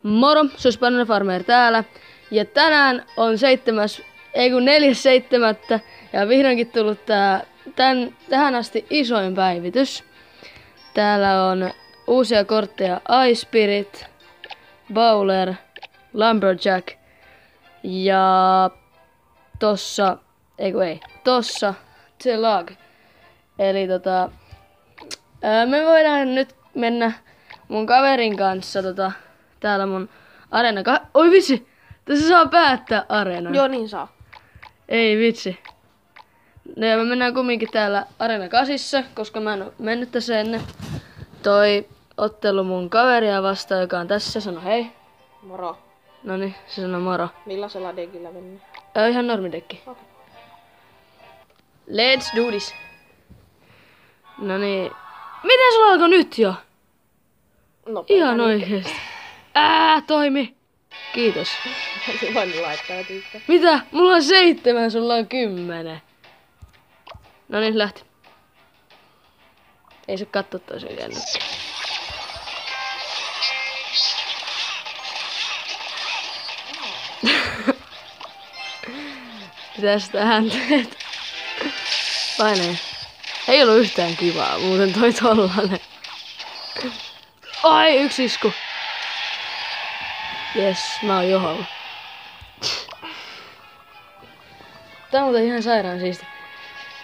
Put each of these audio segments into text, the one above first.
Moro, Suspanne Farmer täällä. Ja tänään on 4.7. ja vihdoinkin tullut tähän asti isoin päivitys. Täällä on uusia kortteja Ice Spirit, Bowler, Lumberjack ja tossa The Lug. Eli me voidaan nyt mennä mun kaverin kanssa täällä mun areena. Oi vitsi! Tässä saa päättää areenan. Joo, niin saa. Ei vitsi. No ja me mennään kumminkin täällä Areena 8, koska mä en oo mennyt tässä ennen. Toi ottelu mun kaveria vastaan, joka on tässä. Sano hei. Moro. Noniin, se sanoo moro. Millaisella dekillä mennään? Ihan normidekki. Okei. Let's do this. Noniin. Miten sulla alkoi nyt jo? No, Ihan oikeesti. Toimi. Kiitos. Voin laittaa tykkää. Mitä? Mulla on 7, sulla on 10. Noniin, lähti. Ei se katso toisen käännökkä. Mitäs tähän teet? Paineen. Ei ollut yhtään kivaa, muuten toi tollanen. Ai, yksi isku. Jes, mä oon Joholla. Tää on muuten ihan sairaan siisti.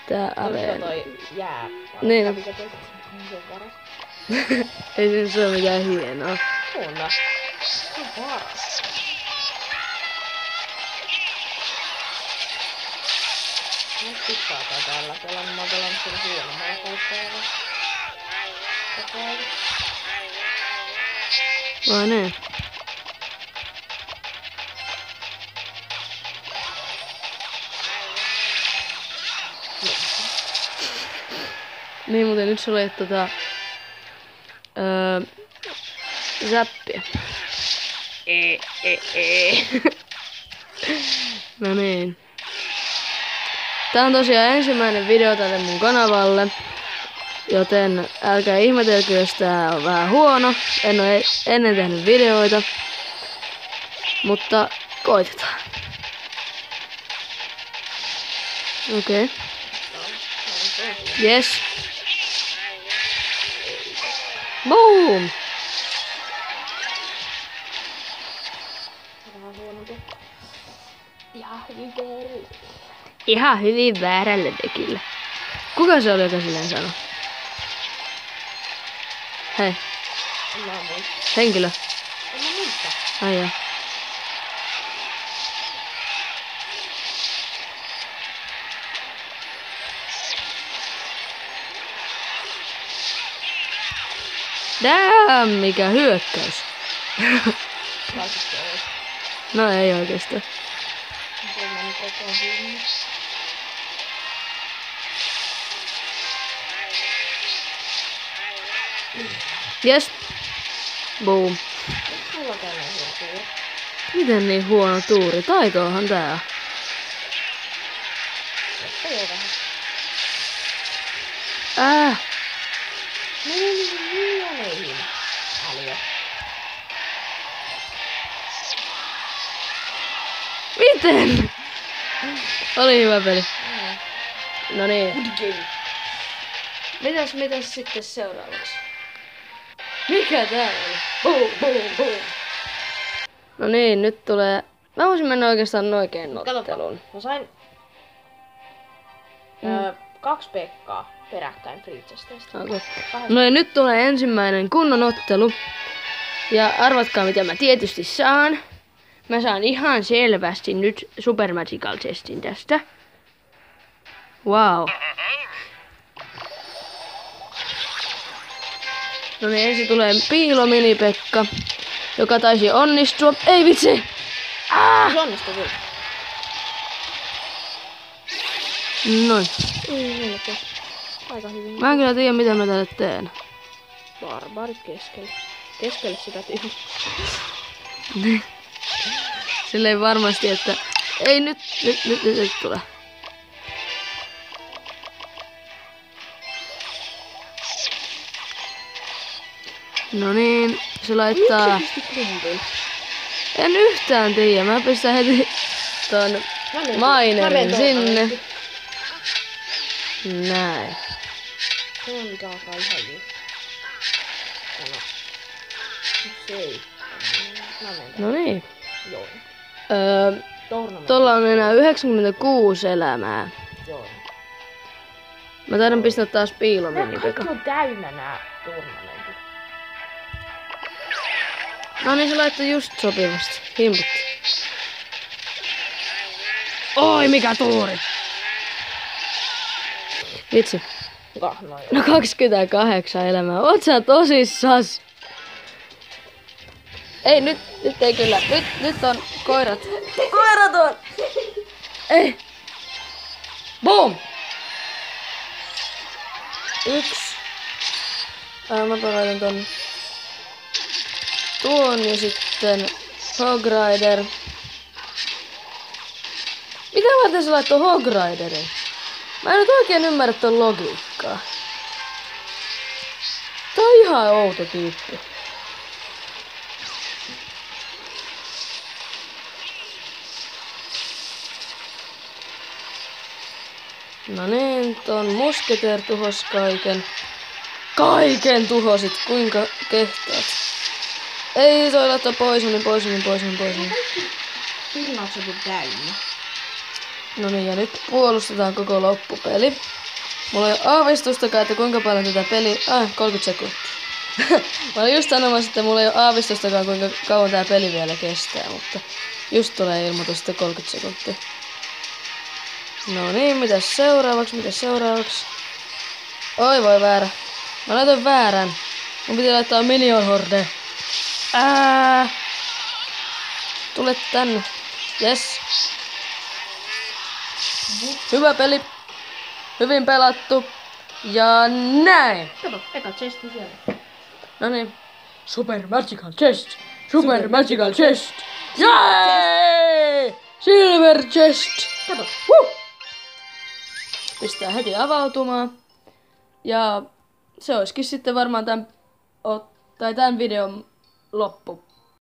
Tää areena. Toi jää. Niin. Mikä toi? Se on paras. Ei se ole mitään hienoa. Kuunna. Se on paras. Nyt pitää täällä. Mä oon pelannut sen huonommalla koittajalla. Okei. Vai niin? Niin muuten nyt sulla ei zappia. No niin. Tää on tosiaan ensimmäinen video tälle mun kanavalle. Joten älkää ihmetelkö, jos tää on vähän huono. En oo ennen tehnyt videoita. Mutta koitetaan. Okei. Okay. Yes. Boom! Vähän huonompi. Ihan hyvin väärällä. Ihan hyvin väärällä dekillä. Kuka se oli, joka silleen sanoi? Hei, En mä muista. henkilö. En mä muista. Ai joo. Damn, mikä hyökkäys. Laititko ois? No ei oikeastaan. Se on mennyt koko hyvin. Yes. Boom. Mulla on tällainen hyvä tuuri. Miten niin huono tuuri? Taitoahan tää. Se ei oo vähän. Miljooneihin. Älyö. Miten? Oli hyvä peli. No niin. Good game. Mitäs sitten seuraavaksi? Mikä tää oli? Boom, boom, boom. No niin, nyt tulee... Mä voisin mennä oikeastaan oikein otteluun. Mä sain 2 pekkaa peräkkäin Princess-teistä. Okay. No ja nyt tulee ensimmäinen kunnon ottelu. Ja arvatkaa mitä mä tietysti saan. Mä saan ihan selvästi nyt Super Magical Chestin tästä. Wow. No niin, ensin tulee piilomini-Pekka, joka taisi onnistua. Ei vitsi! Se onnistui kyllä. Noin. Ei melkein. Aika hyvin. Mä en kyllä tiedä mitä mä tälle teen. Barbaarit keskelle. Keskelle sitä tyhjää. Silleen varmasti, että... Ei nyt tule. No niin, se laittaa... En yhtään tiedä, mä pistän heti ton minerin sinne. Näin. Se on mikä alkaa ihan just. No niin. Joo. Tuolla on enää 96 elämää. Joo. Mä taidan pistää taas piilomini. Kaikki on täynnä nää turnamentit. No niin, se laittoi just sopivasti. Himputti. Oi, mikä tuuri! Vitsi. No 28 elämää. Oot sä tosissas? Ei, nyt ei kyllä. Nyt on koirat. Koirat on! Ei! Boom! 1. Mä laitan ton tuon ja sitten Hog Rider. Mitä varten se laittoi Hog Riderin? Mä en nyt oikein ymmärrä ton logiikkaa. Tää on ihan outo tyyppi. No niin, ton Musketeer tuhos kaiken. Kaiken tuhosit, kuinka kehtaat. Ei, toi laittaa poisonin. Pilnaukset on täynnä. No niin, ja nyt puolustetaan koko loppupeli. Mulla ei ole aavistustakaan, että kuinka paljon tätä peliä... 30 sekuntia. Mä olin just sanomassa, että mulla ei ole aavistustakaan, kuinka kauan tää peli vielä kestää, mutta just tulee ilmoitus, että 30 sekuntia. No niin, mitäs seuraavaksi? Oi voi väärä. Mä laitoin väärän. Mun piti laittaa Minion Horde. Tule tänne. Yes. Hyvä peli. Hyvin pelattu. Ja näin. Kato, eka chesti siellä. No niin. Super Magical Chest. Magical Chest. Jee! Silver Chest. Kato. Pistää heti avautumaan. Ja se olisikin sitten varmaan tämän videon loppu.